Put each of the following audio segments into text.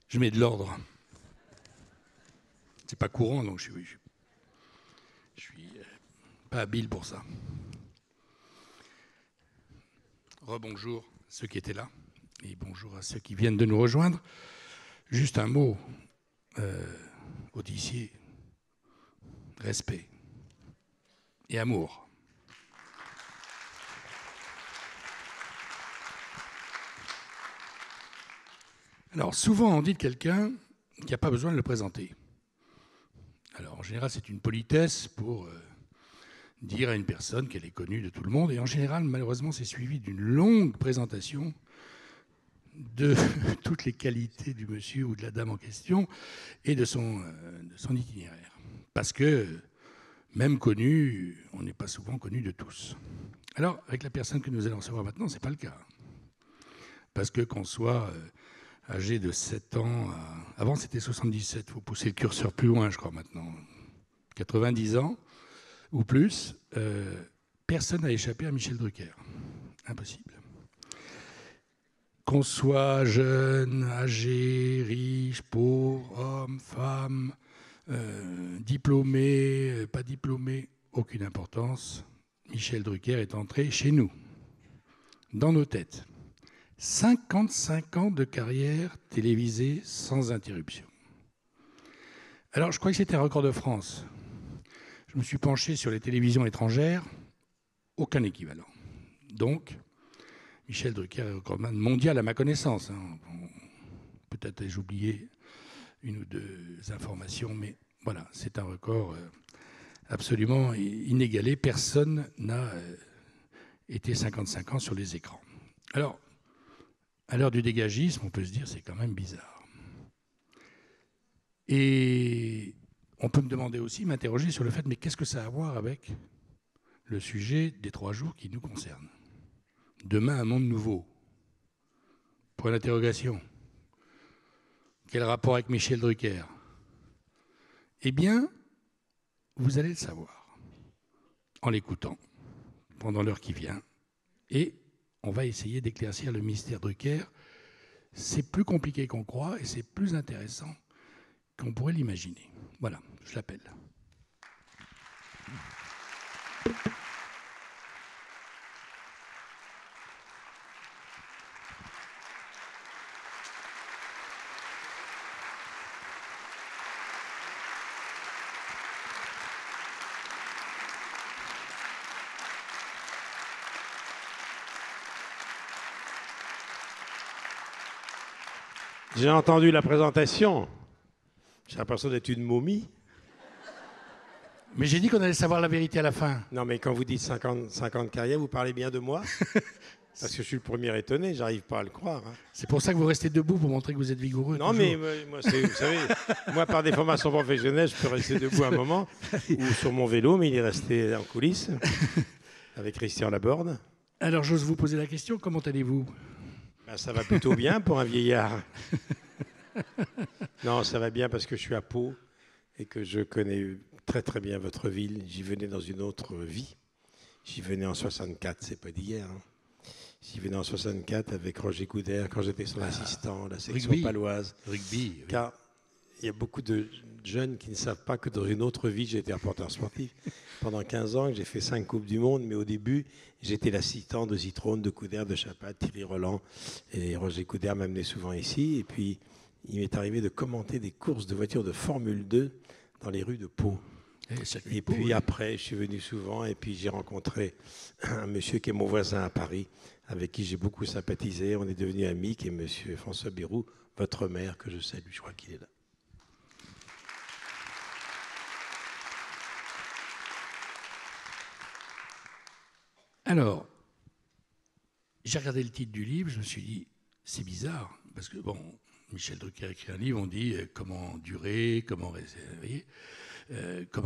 Je mets de l'ordre. C'est pas courant, donc je suis pas habile pour ça. Rebonjour à ceux qui étaient là et bonjour à ceux qui viennent de nous rejoindre. Juste un mot, Audissier, respect et amour. Alors, souvent, on dit de quelqu'un qu'il n'y a pas besoin de le présenter. Alors, en général, c'est une politesse pour dire à une personne qu'elle est connue de tout le monde. Et en général, malheureusement, c'est suivi d'une longue présentation de toutes les qualités du monsieur ou de la dame en question et de son itinéraire. Parce que, même connu, on n'est pas souvent connu de tous. Alors, avec la personne que nous allons recevoir maintenant, ce n'est pas le cas. Parce que qu'on soit âgé de 7 ans, avant c'était 77, il faut pousser le curseur plus loin, je crois, maintenant. 90 ans ou plus, personne n'a échappé à Michel Drucker. Impossible. Qu'on soit jeune, âgé, riche, pauvre, homme, femme, diplômé, pas diplômé, aucune importance. Michel Drucker est entré chez nous, dans nos têtes. 55 ans de carrière télévisée sans interruption. Alors, je crois que c'était un record de France. Je me suis penché sur les télévisions étrangères, aucun équivalent. Donc, Michel Drucker est recordman mondial à ma connaissance. Peut-être ai-je oublié une ou deux informations, mais voilà, c'est un record absolument inégalé. Personne n'a été 55 ans sur les écrans. Alors, à l'heure du dégagisme, on peut se dire c'est quand même bizarre. Et on peut me demander aussi, m'interroger sur le fait, mais qu'est-ce que ça a à voir avec le sujet des 3 jours qui nous concernent ? Demain, un monde nouveau. Point d'interrogation. Quel rapport avec Michel Drucker ? Eh bien, vous allez le savoir en l'écoutant pendant l'heure qui vient. Et on va essayer d'éclaircir le mystère Drucker. C'est plus compliqué qu'on croit et c'est plus intéressant qu'on pourrait l'imaginer. Voilà, je l'appelle. J'ai entendu la présentation. J'ai l'impression d'être une momie. Mais j'ai dit qu'on allait savoir la vérité à la fin. Non, mais quand vous dites 50 carrières, vous parlez bien de moi ? Parce que je suis le premier étonné, j'arrive pas à le croire. Hein. C'est pour ça que vous restez debout, pour montrer que vous êtes vigoureux. Non, toujours. mais moi, vous savez, moi, par des formations professionnelles, je peux rester debout un moment, ou sur mon vélo, mais il est resté en coulisses, avec Christian Laborde. Alors, j'ose vous poser la question, comment allez-vous ? Ben, ça va plutôt bien pour un vieillard. Non, ça va bien parce que je suis à Pau et que je connais très très bien votre ville. J'y venais dans une autre vie. J'y venais en 64, c'est pas d'hier. Hein. J'y venais en 64 avec Roger Coudert quand j'étais son assistant, la section rugby. paloise. Rugby. Oui. Car il y a beaucoup de jeunes qui ne savent pas que dans une autre vie, j'ai été reporter sportif. Pendant 15 ans, j'ai fait 5 Coupes du Monde, mais au début, j'étais l'assistant de Zitrone, de Coudert, de Chapat, Thierry Roland. Et Roger Coudert m'amenait souvent ici. Et puis, il m'est arrivé de commenter des courses de voitures de Formule 2 dans les rues de Pau. Et puis après, je suis venu souvent et puis j'ai rencontré un monsieur qui est mon voisin à Paris, avec qui j'ai beaucoup sympathisé. On est devenus amis, qui est monsieur François Bérou, votre maire, que je salue. Je crois qu'il est là. Alors, j'ai regardé le titre du livre, je me suis dit, c'est bizarre, parce que, bon, Michel Drucker a écrit un livre, on dit comment durer, comment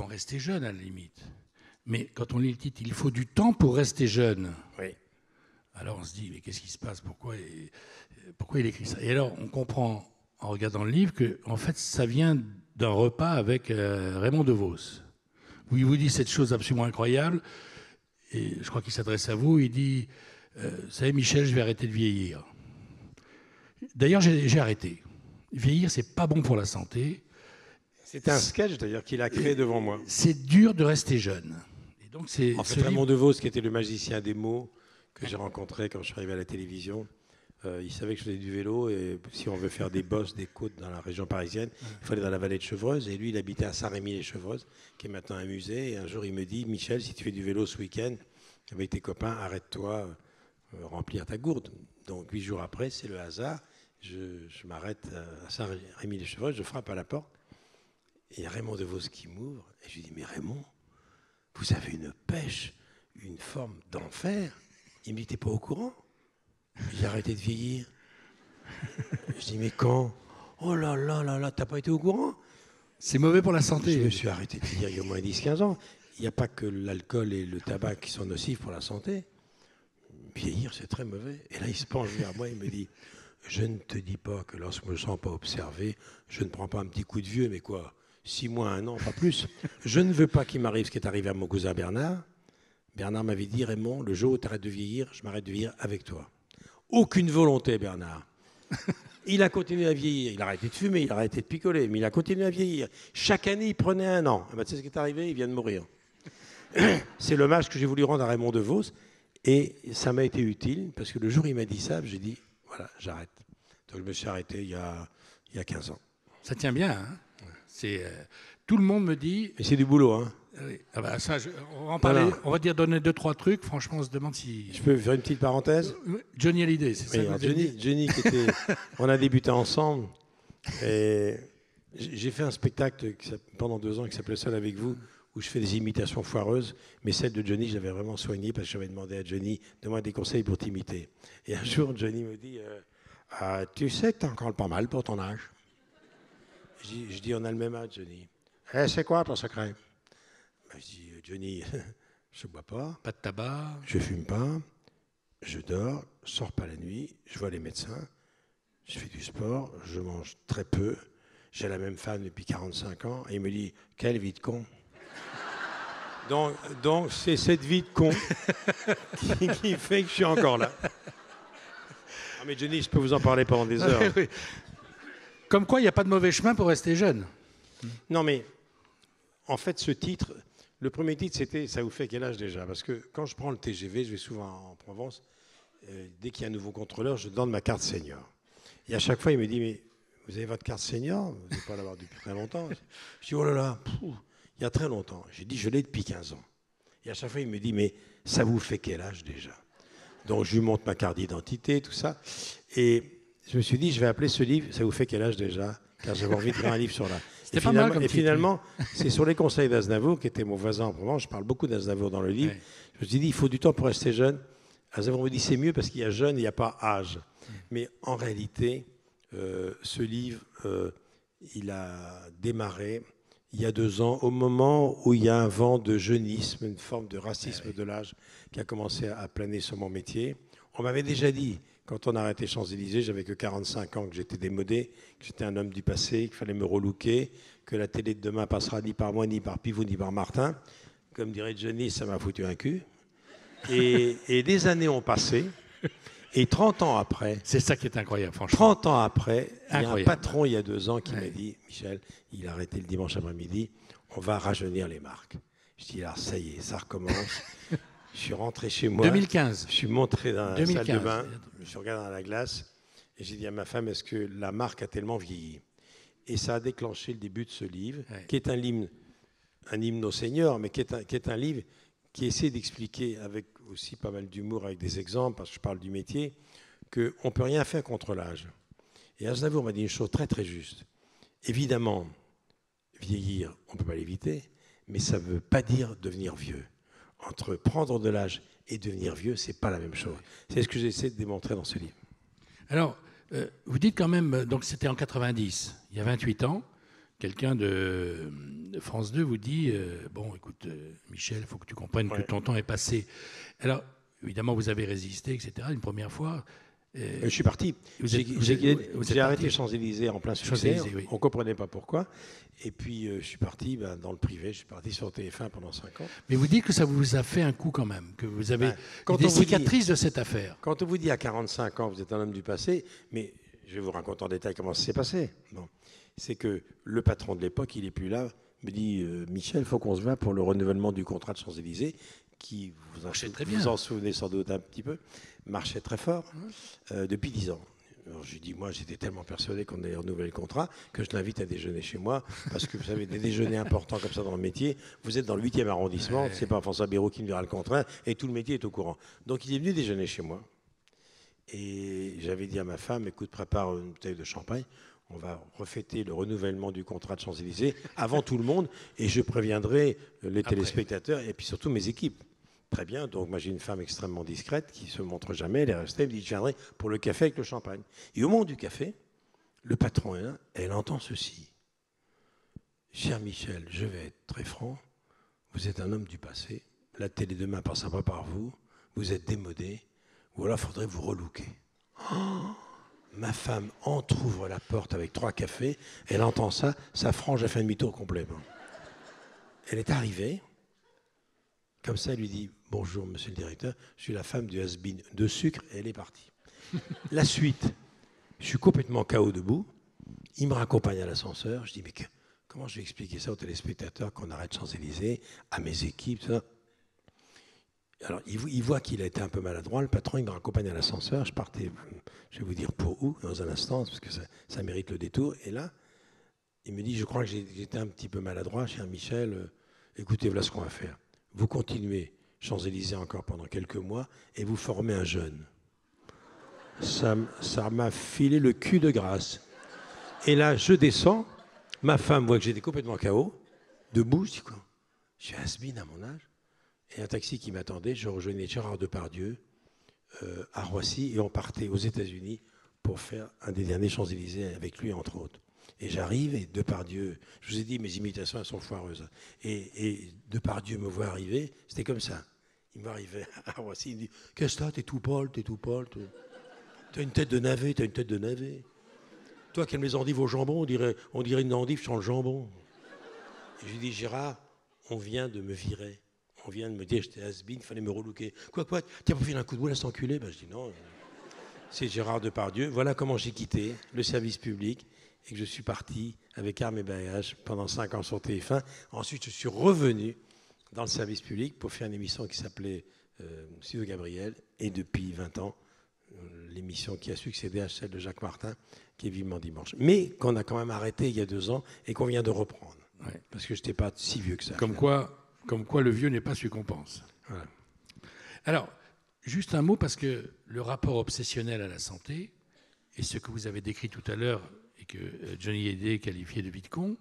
rester jeune, à la limite. Mais quand on lit le titre, il faut du temps pour rester jeune. Oui. Alors on se dit, mais qu'est-ce qui se passe ? Pourquoi il écrit ça ? Et alors, on comprend, en regardant le livre, que en fait, ça vient d'un repas avec Raymond DeVos, où il vous dit cette chose absolument incroyable, et je crois qu'il s'adresse à vous, il dit, vous savez, Michel, je vais arrêter de vieillir. D'ailleurs, j'ai arrêté. vieillir, c'est pas bon pour la santé. C'était un sketch d'ailleurs qu'il a créé devant moi. C'est dur de rester jeune. Et donc c'est En fait, Raymond DeVos, qui était le magicien des mots que j'ai rencontré quand je suis arrivé à la télévision, il savait que je faisais du vélo et si on veut faire des bosses, des côtes dans la région parisienne, il fallait dans la vallée de Chevreuse. Et lui, il habitait à Saint-Rémy-les-Chevreuses, qui est maintenant un musée. Et un jour, il me dit, Michel, si tu fais du vélo ce week-end avec tes copains, arrête-toi, remplir ta gourde. Donc 8 jours après, c'est le hasard. Je m'arrête à Saint-Rémy-les-Chevreuses, je frappe à la porte. Et il y a Raymond DeVos qui m'ouvre. Et je lui dis, mais Raymond, vous avez une pêche, une forme d'enfer. Il me dit, t'es pas au courant? J'ai arrêté de vieillir. Je dis, mais quand? Oh là là là là, t'as pas été au courant? C'est mauvais pour la santé. Je me suis arrêté de vieillir il y a au moins 10-15 ans. Il n'y a pas que l'alcool et le tabac qui sont nocifs pour la santé. Vieillir, c'est très mauvais. Et là, il se penche vers moi et me dit, je ne te dis pas que lorsque je ne me sens pas observé, je ne prends pas un petit coup de vieux, mais quoi, 6 mois, 1 an, pas plus. Je ne veux pas qu'il m'arrive ce qui est arrivé à mon cousin Bernard. Bernard m'avait dit, Raymond, le jour où tu arrêtes de vieillir, je m'arrête de vieillir avec toi. Aucune volonté, Bernard. Il a continué à vieillir. Il a arrêté de fumer, il a arrêté de picoler, mais il a continué à vieillir. Chaque année, il prenait 1 an. Tu sais ce qui est arrivé? Il vient de mourir. C'est l'hommage que j'ai voulu rendre à Raymond DeVos. Et ça m'a été utile, parce que le jour où il m'a dit ça, j'ai dit, voilà, j'arrête. Donc je me suis arrêté il y a 15 ans. Ça tient bien, hein. Tout le monde me dit... Mais c'est du boulot, hein. Oui. Ah bah ça, on va en parler. Voilà. On va dire donner 2-3 trucs. Franchement, on se demande si... Je peux faire une petite parenthèse? Johnny Hallyday, c'est ça? Johnny qui était... On a débuté ensemble. Et j'ai fait un spectacle pendant 2 ans qui s'appelait Seul avec vous, où je fais des imitations foireuses. Mais celle de Johnny, j'avais vraiment soigné parce que j'avais demandé à Johnny de moi des conseils pour t'imiter. Et un jour, Johnny me dit tu sais que t'es encore pas mal pour ton âge. Je dis on a le même âge, Johnny. C'est quoi ton secret? Je dis Johnny, je ne bois pas. Pas de tabac. Je ne fume pas. Je dors, je ne sors pas la nuit. Je vois les médecins. Je fais du sport. Je mange très peu. J'ai la même femme depuis 45 ans. Et il me dit quelle vie de con. Donc c'est cette vie de con qui fait que je suis encore là. Ah, mais Johnny, je peux vous en parler pendant des heures. Oui. Comme quoi, il n'y a pas de mauvais chemin pour rester jeune. Non, mais en fait, ce titre, le premier titre, c'était « Ça vous fait quel âge déjà ?» Parce que quand je prends le TGV, je vais souvent en Provence, dès qu'il y a un nouveau contrôleur, je donne ma carte senior. Et à chaque fois, il me dit « Mais vous avez votre carte senior? Vous n'allez pas l'avoir depuis très longtemps. » Je dis « Oh là là, il y a très longtemps. » J'ai dit « Je l'ai depuis 15 ans. » Et à chaque fois, il me dit « Mais ça vous fait quel âge déjà ?» Donc, je lui montre ma carte d'identité, tout ça. Et je me suis dit « Je vais appeler ce livre « Ça vous fait quel âge déjà ?» Car j'avais envie de faire un livre sur la... Et finalement, c'est sur les conseils d'Aznavour, qui était mon voisin en Provence. Je parle beaucoup d'Aznavour dans le livre. Oui. Je me suis dit, il faut du temps pour rester jeune. Aznavour me dit, c'est mieux parce qu'il y a jeune et il n'y a pas âge. Mais en réalité, ce livre, il a démarré il y a 2 ans, au moment où il y a un vent de jeunisme, une forme de racisme de l'âge qui a commencé à planer sur mon métier. On m'avait déjà dit, quand on a arrêté Champs-Élysées, j'avais que 45 ans, que j'étais démodé, que j'étais un homme du passé, qu'il fallait me relooker, que la télé de demain passera ni par moi, ni par Pivot, ni par Martin. Comme dirait Johnny, ça m'a foutu un cul. Et des années ont passé. Et 30 ans après... C'est ça qui est incroyable, franchement. 30 ans après, il y a un patron, il y a 2 ans, qui m'a dit, Michel, il a arrêté le dimanche après-midi, on va rajeunir les marques. Je dis, alors ça y est, ça recommence. Je suis rentré chez moi. 2015. Je suis montré dans la salle de bain. Je suis regardé dans la glace. Et j'ai dit à ma femme, est-ce que la marque a tellement vieilli? Et ça a déclenché le début de ce livre, qui est un hymne au Seigneur, mais qui est un livre qui essaie d'expliquer, avec aussi pas mal d'humour, avec des exemples, parce que je parle du métier, qu'on ne peut rien faire contre l'âge. Et Aznavour m'a dit une chose très très juste. Évidemment, vieillir, on ne peut pas l'éviter, mais ça ne veut pas dire devenir vieux. Entre prendre de l'âge et devenir vieux, ce n'est pas la même chose. C'est ce que j'essaie de démontrer dans ce livre. Alors, vous dites quand même, donc c'était en 90, il y a 28 ans, quelqu'un de France 2 vous dit bon, écoute, Michel, il faut que tu comprennes que ton temps est passé. Alors, évidemment, vous avez résisté, etc. Une première fois. Je suis parti. J'ai arrêté Champs-Élysées en plein succès. Oui. On ne comprenait pas pourquoi. Et puis, je suis parti dans le privé. Je suis parti sur TF1 pendant 5 ans. Mais vous dites que ça vous a fait un coup quand même, que vous avez des cicatrices de cette affaire. Quand on vous dit à 45 ans, vous êtes un homme du passé, mais je vais vous raconter en détail comment ça s'est passé. Bon. C'est que le patron de l'époque, il n'est plus là, me dit Michel, il faut qu'on se voit pour le renouvellement du contrat de Champs-Élysées, qui, vous en souvenez sans doute un petit peu, marchait très fort depuis 10 ans. Alors, je lui dis, moi, j'étais tellement persuadé qu'on allait renouveler le contrat que je l'invite à déjeuner chez moi. Parce que vous savez, des déjeuners importants comme ça dans le métier, vous êtes dans le 8e arrondissement, c'est pas François Bayrou qui me dira le contraire, et tout le métier est au courant. Donc, il est venu déjeuner chez moi. Et j'avais dit à ma femme, écoute, prépare une bouteille de champagne. On va refêter le renouvellement du contrat de Champs-Élysées avant tout le monde, et je préviendrai les téléspectateurs et puis surtout mes équipes. Très bien, donc moi j'ai une femme extrêmement discrète qui ne se montre jamais, elle est restée, elle me dit je viendrai pour le café avec le champagne. Et au moment du café, le patron est là, elle entend ceci. Cher Michel, je vais être très franc, vous êtes un homme du passé, la télé demain ne passera pas par vous, vous êtes démodé, ou alors il faudrait vous relooker. Oh, ma femme entrouvre la porte avec 3 cafés, elle entend ça, sa frange a fait un demi-tour complet. Elle est arrivée, comme ça, elle lui dit « Bonjour, monsieur le directeur, je suis la femme du has-been de sucre » et elle est partie. La suite, je suis complètement KO debout, il me raccompagne à l'ascenseur, je dis « Mais comment je vais expliquer ça aux téléspectateurs qu'on arrête Champs-Élysées, à mes équipes, tout ça ?» Alors, il voit qu'il a été un peu maladroit, le patron, il me raccompagne à l'ascenseur, je partais, je vais vous dire pour où, dans un instant, parce que ça mérite le détour, et là, il me dit « Je crois que j'étais un petit peu maladroit, cher Michel, écoutez, voilà ce qu'on va faire. » Vous continuez Champs-Élysées encore pendant quelques mois et vous formez un jeune. Ça m'a filé le cul de grâce. Et là, je descends. Ma femme voit que j'étais complètement KO. Debout, je dis quoi ? Je suis has-been à mon âge. Et un taxi qui m'attendait, je rejoignais Gérard Depardieu à Roissy et on partait aux États-Unis pour faire un des derniers Champs-Élysées avec lui, entre autres. Et j'arrive, et Depardieu, je vous ai dit, mes imitations, elles sont foireuses. Et Depardieu me voit arriver, c'était comme ça. Il m'arrivait à Roissy, il me dit « Qu'est-ce que t'es tout pâle, t'es tout pâle. T'as une tête de navet, t'as une tête de navet. Toi qui aimes les endives au jambon, on dirait une endive sans le jambon. » Et je lui dis « Gérard, on vient de me virer. On vient de me dire que j'étais has-been, il fallait me relooker. Quoi, t'as pas fait un coup de boule à cet enculé ?» Je dis « Non, c'est Gérard Depardieu. » Voilà comment j'ai quitté le service public. Et que je suis parti avec armes et bagages pendant 5 ans sur TF1. Ensuite, je suis revenu dans le service public pour faire une émission qui s'appelait Studio Gabriel. Et depuis 20 ans, l'émission qui a succédé à celle de Jacques Martin, qui est Vivement Dimanche. Mais qu'on a quand même arrêté il y a 2 ans et qu'on vient de reprendre. Ouais. Parce que je n'étais pas si vieux que ça. Comme quoi le vieux n'est pas celui qu'on pense. Voilà. Alors, juste un mot, parce que le rapport obsessionnel à la santé, et ce que vous avez décrit tout à l'heure, et que Johnny Hallyday qualifiait de vie de con,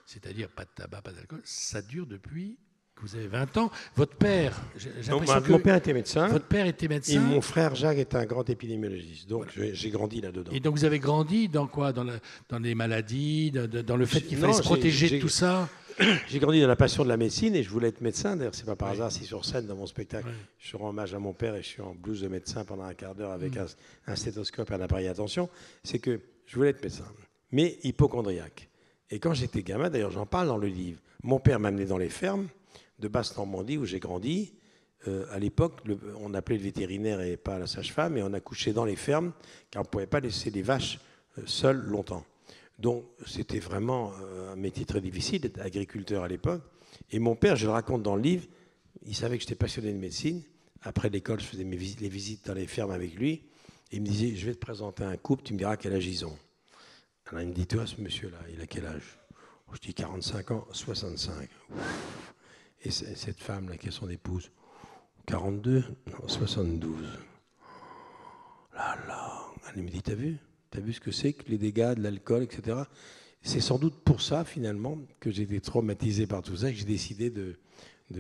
c'est-à-dire pas de tabac, pas d'alcool, ça dure depuis que vous avez 20 ans. Votre père, mon père était médecin. Votre père était médecin. Et mon frère Jacques est un grand épidémiologiste. Donc voilà. J'ai grandi là-dedans. Et donc vous avez grandi dans quoi ? Dans les maladies, dans le fait qu'il fallait se protéger de tout ça ? J'ai grandi dans la passion de la médecine et je voulais être médecin. D'ailleurs, c'est pas par hasard si sur scène, dans mon spectacle, je rends hommage à mon père et je suis en blouse de médecin pendant un quart d'heure avec un stéthoscope et un appareil à attention. C'est que je voulais être médecin, mais hypocondriaque. Et quand j'étais gamin, d'ailleurs j'en parle dans le livre, mon père m'amenait dans les fermes de Basse-Normandie où j'ai grandi. À l'époque, on appelait le vétérinaire et pas la sage-femme, et on accouchait dans les fermes car on ne pouvait pas laisser les vaches seules longtemps. Donc c'était vraiment un métier très difficile d'être agriculteur à l'époque. Et mon père, je le raconte dans le livre, il savait que j'étais passionné de médecine. Après l'école, je faisais les visites dans les fermes avec lui. Et il me disait, je vais te présenter un couple, tu me diras quel âge ils ont. Alors il me dit, toi, ce monsieur-là, il a quel âge ? Je dis 45 ans, 65. Et cette femme-là, qui est son épouse, 42, non, 72. Là, là. Elle me dit, t'as vu ce que c'est que les dégâts de l'alcool, etc. C'est sans doute pour ça, finalement, que j'ai été traumatisé par tout ça, que j'ai décidé de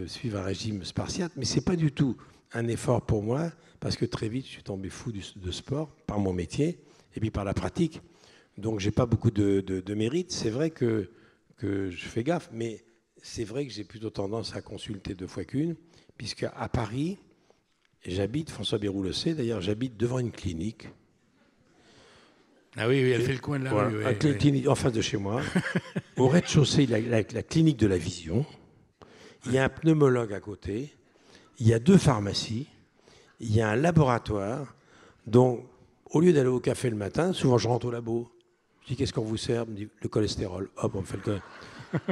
suivre un régime spartiate. Mais ce n'est pas du tout un effort pour moi, parce que très vite, je suis tombé fou de sport, par mon métier, et puis par la pratique. Donc, je n'ai pas beaucoup de mérite. C'est vrai que je fais gaffe, mais c'est vrai que j'ai plutôt tendance à consulter 2 fois qu'une, puisqu'à Paris, j'habite, François Bayrou le sait, d'ailleurs, j'habite devant une clinique. Ah oui, elle fait le coin de la rue. Oui, clinique en face de chez moi. Au rez-de-chaussée, la clinique de la vision. Il y a un pneumologue à côté. Il y a 2 pharmacies. Il y a un laboratoire. Donc, Au lieu d'aller au café le matin, souvent je rentre au labo. Je dis, qu'est-ce qu'on vous sert? Il me dit, le cholestérol. Hop,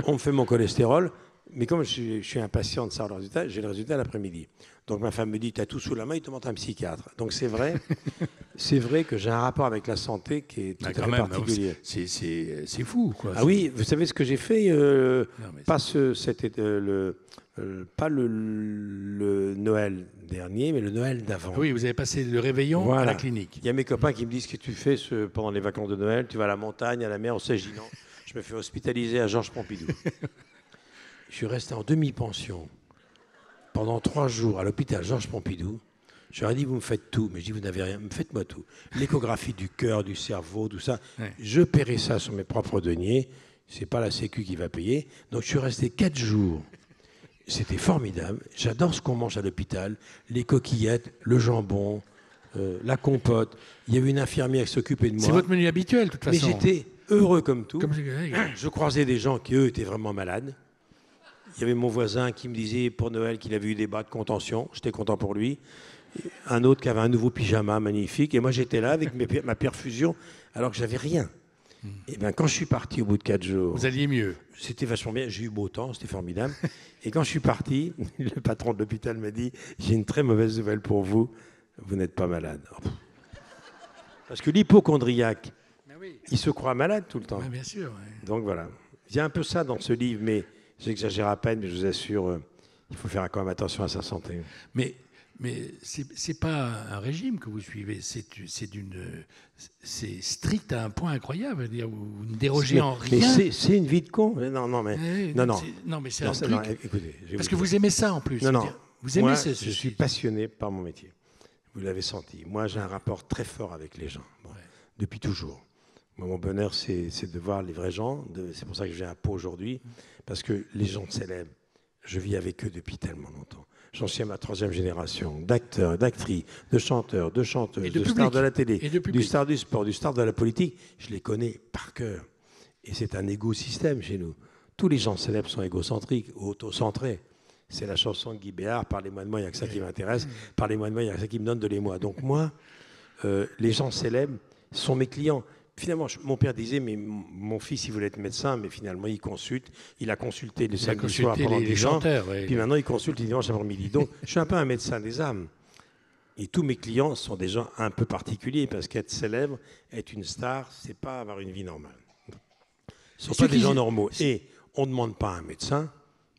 on me fait mon cholestérol. Mais comme je suis impatient de savoir le résultat, j'ai le résultat l'après-midi. Donc ma femme me dit, tu as tout sous la main, il te montre un psychiatre. Donc c'est vrai que j'ai un rapport avec la santé qui est tout à fait particulier. C'est fou, quoi. Ah oui, vous savez ce que j'ai fait pas le Noël dernier, mais le Noël d'avant. Oui, vous avez passé le réveillon à la clinique. Il y a mes copains qui me disent, ce que tu fais pendant les vacances de Noël, tu vas à la montagne, à la mer, au sèche. Je dis non, je me fais hospitaliser à Georges Pompidou. Je suis resté en demi-pension pendant 3 jours à l'hôpital Georges Pompidou. Je leur ai dit, vous me faites tout. Mais je dis, vous n'avez rien, faites-moi tout. L'échographie du cœur, du cerveau, tout ça. Ouais. Je paierai ça sur mes propres deniers. Ce n'est pas la Sécu qui va payer. Donc je suis resté 4 jours. C'était formidable. J'adore ce qu'on mange à l'hôpital. Les coquillettes, le jambon, la compote. Il y avait une infirmière qui s'occupait de moi. C'est votre menu habituel, de toute façon. Mais j'étais heureux comme tout. Je croisais des gens qui, eux, étaient vraiment malades. Il y avait mon voisin qui me disait pour Noël qu'il avait eu des bas de contention. J'étais content pour lui. Un autre qui avait un nouveau pyjama magnifique. Et moi, j'étais là avec ma perfusion alors que j'avais rien. Et bien, quand je suis parti au bout de 4 jours... Vous alliez mieux. C'était vachement bien. J'ai eu beau temps, c'était formidable. Et quand je suis parti, le patron de l'hôpital m'a dit, j'ai une très mauvaise nouvelle pour vous. Vous n'êtes pas malade. Parce que l'hypochondriaque, il se croit malade tout le temps. Bien sûr. Ouais. Donc voilà. Il y a un peu ça dans ce livre, mais... J'exagère à peine, mais je vous assure, il faut faire quand même attention à sa santé. Mais c'est pas un régime que vous suivez, c'est strict à un point incroyable. Vous ne dérogez en rien. Mais c'est une vie de con. Non, mais c'est un truc. Écoutez, parce que vous aimez ça en plus. Non. Vous aimez je suis passionné par mon métier. Vous l'avez senti. Moi, j'ai un rapport très fort avec les gens, depuis toujours. Moi, mon bonheur, c'est de voir les vrais gens. C'est pour ça que j'ai un pot aujourd'hui. Parce que les gens célèbres, je vis avec eux depuis tellement longtemps. J'en suis à ma 3e génération d'acteurs, d'actrices, de chanteurs, de chanteuses, de stars de la télé, du star du sport, du star de la politique. Je les connais par cœur. Et c'est un égo-système chez nous. Tous les gens célèbres sont égocentriques, auto-centrés. C'est la chanson de Guy Béard, parlez-moi de moi, il n'y a que ça qui m'intéresse. Parlez-moi de moi, il n'y a que ça qui me donne de l'émoi. Donc moi, les gens célèbres sont mes clients. Finalement, mon père disait, mais mon fils, il voulait être médecin, mais finalement, il consulte. Il a consulté le samedi soir pendant 10 ans. Puis maintenant, il consulte les dimanches après-midi. Donc, je suis un peu un médecin des âmes. Et tous mes clients sont des gens un peu particuliers, parce qu'être célèbre, être une star, c'est pas avoir une vie normale. Ce ne sont pas des gens normaux. Et on ne demande pas à un médecin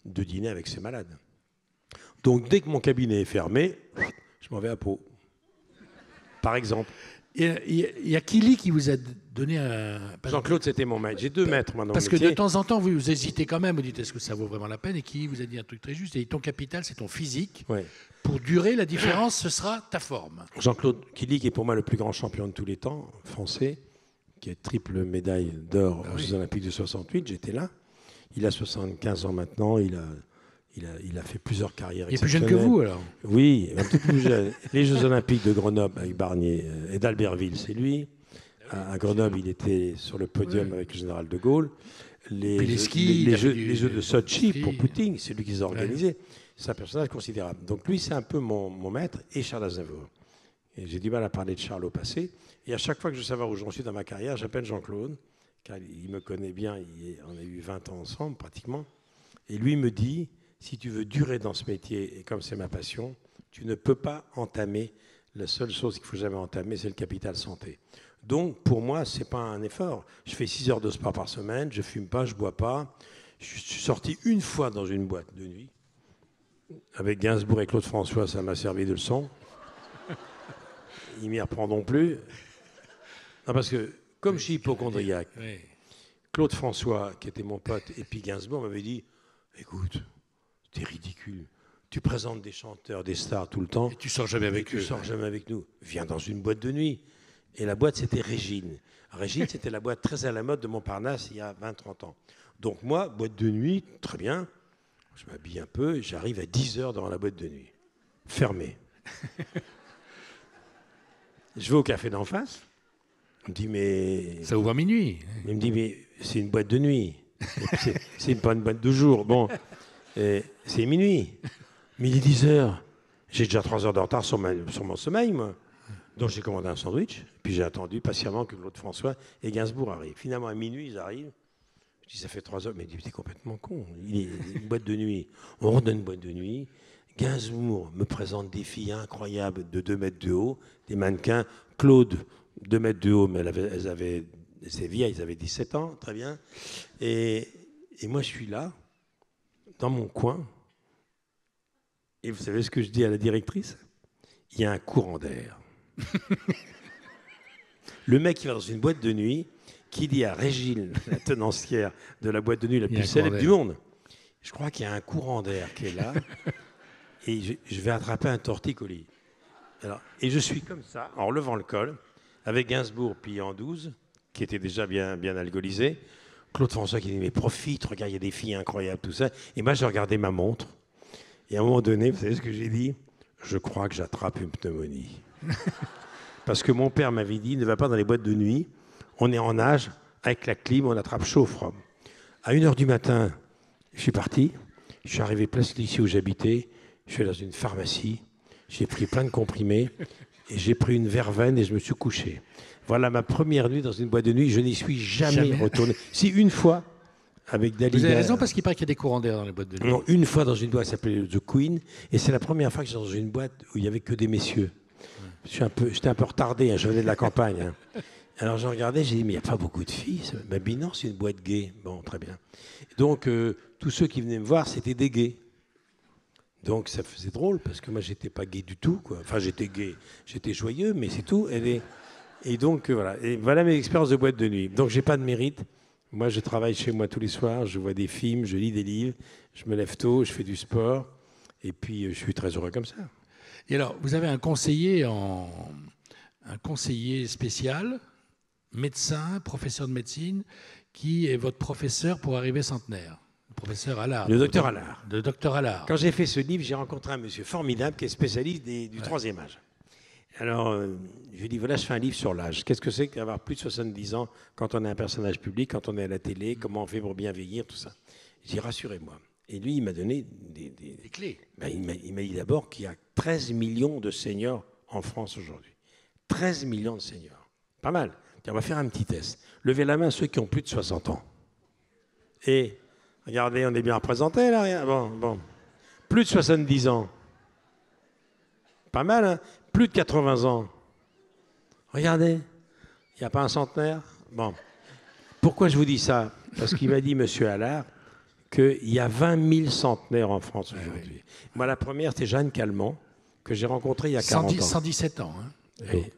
de dîner avec ses malades. Donc, dès que mon cabinet est fermé, je m'en vais à Pau. Par exemple. Il y a Kili qui vous a donné un... Jean-Claude, c'était mon maître. J'ai 2 maîtres maintenant. Parce que de temps en temps, vous hésitez quand même. Vous dites, est-ce que ça vaut vraiment la peine? Et Kili vous a dit un truc très juste. Et ton capital, c'est ton physique. Ouais. Pour durer, la différence, ce sera ta forme. Jean-Claude Kili, qui est pour moi le plus grand champion de tous les temps, français, qui est triple médaille d'or aux Jeux Olympiques de 68. J'étais là. Il a 75 ans maintenant. Il a fait plusieurs carrières. Il est plus jeune que vous, alors? Oui, un peu plus jeune. Les Jeux Olympiques de Grenoble avec Barnier et d'Albertville, c'est lui. À Grenoble, il était sur le podium avec le général de Gaulle. Les Jeux de Sochi pour Poutine, c'est lui qui les a organisés. C'est un personnage considérable. Donc lui, c'est un peu mon maître, et Charles Aznavour. Et j'ai du mal à parler de Charles au passé. Et à chaque fois que je veux savoir où j'en suis dans ma carrière, j'appelle Jean-Claude, car il me connaît bien. On a eu 20 ans ensemble, pratiquement. Et lui me dit... Si tu veux durer dans ce métier, et comme c'est ma passion, tu ne peux pas entamer. La seule chose qu'il ne faut jamais entamer, c'est le capital santé. Donc, pour moi, ce n'est pas un effort. Je fais 6 heures de sport par semaine, je ne fume pas, je ne bois pas. Je suis sorti une fois dans une boîte de nuit. Avec Gainsbourg et Claude François, ça m'a servi de leçon. Ils ne m'y reprendront plus. Non, parce que, comme je suis hypochondriaque, Claude François, qui était mon pote, et puis Gainsbourg, m'avait dit, écoute, t'es ridicule. Tu présentes des chanteurs, des stars tout le temps. Et tu sors jamais avec eux. Tu sors jamais avec nous. Viens dans une boîte de nuit. Et la boîte, c'était Régine. Régine, c'était la boîte très à la mode de Montparnasse il y a 20-30 ans. Donc moi, boîte de nuit, très bien. Je m'habille un peu et j'arrive à 10 heures dans la boîte de nuit. Fermée. Je vais au café d'en face. Il me dit, mais... Ça ouvre à minuit. Il me dit, mais c'est une boîte de nuit. C'est pas une boîte de jour. Bon... c'est minuit, midi 10 heures. J'ai déjà 3 heures de retard sur mon sommeil, moi. Donc j'ai commandé un sandwich, puis j'ai attendu patiemment que Claude François et Gainsbourg arrivent. Finalement, à minuit, ils arrivent. Je dis, ça fait 3 heures. Mais il dit, t'es complètement con. Il est une boîte de nuit. On rentre dans une boîte de nuit. Gainsbourg me présente des filles incroyables de 2 mètres de haut, des mannequins. Claude, 2 mètres de haut, mais elles avaient, c'est vieilles, elles avaient 17 ans, très bien. Et moi, je suis là, dans mon coin. Et vous savez ce que je dis à la directrice? Il y a un courant d'air. Le mec qui va dans une boîte de nuit, qui dit à Régine, la tenancière de la boîte de nuit la plus célèbre du monde, je crois qu'il y a un courant d'air qui est là, et je vais attraper un torticolis. Alors, et je suis comme ça, en relevant le col, avec Gainsbourg plié en 12, qui était déjà bien alcoolisé. Claude François qui dit, mais profite, regarde, il y a des filles incroyables, tout ça. Et moi, j'ai regardé ma montre, et à un moment donné, vous savez ce que j'ai dit? Je crois que j'attrape une pneumonie. Parce que mon père m'avait dit, ne va pas dans les boîtes de nuit, on est en âge, avec la clim, on attrape chaud, froid. À 1h du matin, je suis parti, je suis arrivé place ici où j'habitais, je suis dans une pharmacie, j'ai pris plein de comprimés, et j'ai pris une verveine et je me suis couché. Voilà ma première nuit dans une boîte de nuit, je n'y suis jamais retourné. Si, une fois, avec Dalida... Vous avez raison, parce qu'il paraît qu'il y a des courants d'air dans les boîtes de nuit. Non, une fois dans une boîte qui s'appelait The Queen, et c'est la première fois que j'étais dans une boîte où il n'y avait que des messieurs. J'étais un peu retardé, hein, je venais de la campagne. Hein. Alors j'ai regardé, j'ai dit, mais il n'y a pas beaucoup de filles. Ben non, c'est une boîte gay. Bon, très bien. Donc, tous ceux qui venaient me voir, c'était des gays. Donc, ça faisait drôle, parce que moi, j'étais pas gay du tout, quoi. Enfin, j'étais gay, j'étais joyeux, mais c'est tout. Et donc, voilà. Et voilà mes expériences de boîte de nuit. Donc, j'ai pas de mérite. Moi, je travaille chez moi tous les soirs, je vois des films, je lis des livres, je me lève tôt, je fais du sport, et puis je suis très heureux comme ça. Et alors, vous avez un conseiller spécial, médecin, professeur de médecine, qui est votre professeur pour arriver centenaire. Le professeur Allard. Le docteur Allard. Le docteur Allard. Quand j'ai fait ce livre, j'ai rencontré un monsieur formidable qui est spécialiste du troisième âge. Alors, je lui ai dit, voilà, je fais un livre sur l'âge. Qu'est-ce que c'est que d'avoir plus de 70 ans quand on est un personnage public, quand on est à la télé, comment on fait pour bien vieillir, tout ça. J'ai dit, rassurez-moi. Et lui, il m'a donné des clés. Ben, il m'a dit d'abord qu'il y a 13 millions de seniors en France aujourd'hui. 13 millions de seniors. Pas mal. On va faire un petit test. Levez la main ceux qui ont plus de 60 ans. Et regardez, on est bien représentés là. Bon. Plus de 70 ans. Pas mal, hein? Plus de 80 ans. Regardez. Il n'y a pas un centenaire? Bon. Pourquoi je vous dis ça? Parce qu'il m'a dit, monsieur Allard, qu'il y a 20 000 centenaires en France aujourd'hui. Oui. Moi, la première, c'est Jeanne Calment, que j'ai rencontrée il y a 40 ans. 117 ans. Hein. Et,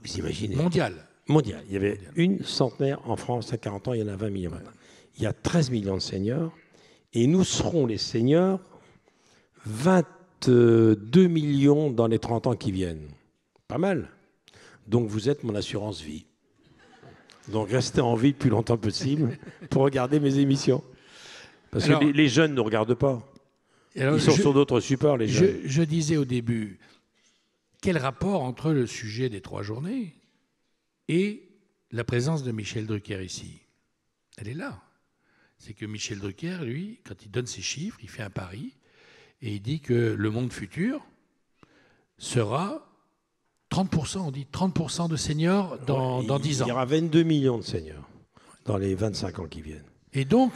vous imaginez? Mondial. Il y avait une centenaire en France à 40 ans, il y en a 20 millions. Ouais. Il y a 13 millions de seniors, et nous serons les seniors 22 millions dans les 30 ans qui viennent. Pas mal. Donc vous êtes mon assurance vie. Donc restez en vie le plus longtemps possible pour regarder mes émissions. Parce que les jeunes ne regardent pas. Ils sont sur d'autres supports, les jeunes. Je disais au début, quel rapport entre le sujet des 3 journées et la présence de Michel Drucker ici? Elle est là. C'est que Michel Drucker, lui, quand il donne ses chiffres, il fait un pari et il dit que le monde futur sera 30%, on dit 30% de seniors dans 10 ans. Il y aura 22 millions de seniors dans les 25 ans qui viennent. Et donc,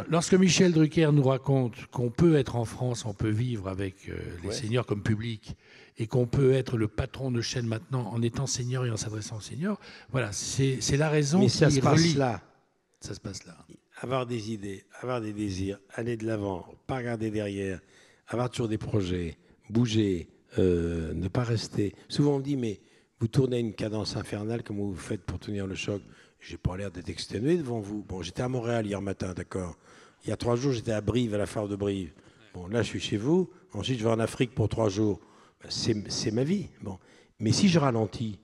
lorsque Michel Drucker nous raconte qu'on peut être en France, on peut vivre avec les seniors comme public, et qu'on peut être le patron de chaîne maintenant en étant senior et en s'adressant aux seniors, voilà, c'est la raison qui relie. Ça se passe là. Avoir des idées, avoir des désirs, aller de l'avant, pas regarder derrière, avoir toujours des projets, bouger, ne pas rester. Souvent on me dit, mais vous tournez une cadence infernale, comment vous faites pour tenir le choc? J'ai pas l'air d'être exténué devant vous. Bon, j'étais à Montréal hier matin, d'accord. Il y a 3 jours, j'étais à Brive, à la foire de Brive. Bon, là, je suis chez vous. Ensuite, je vais en Afrique pour 3 jours. Ben, c'est ma vie. Bon. Mais si je ralentis,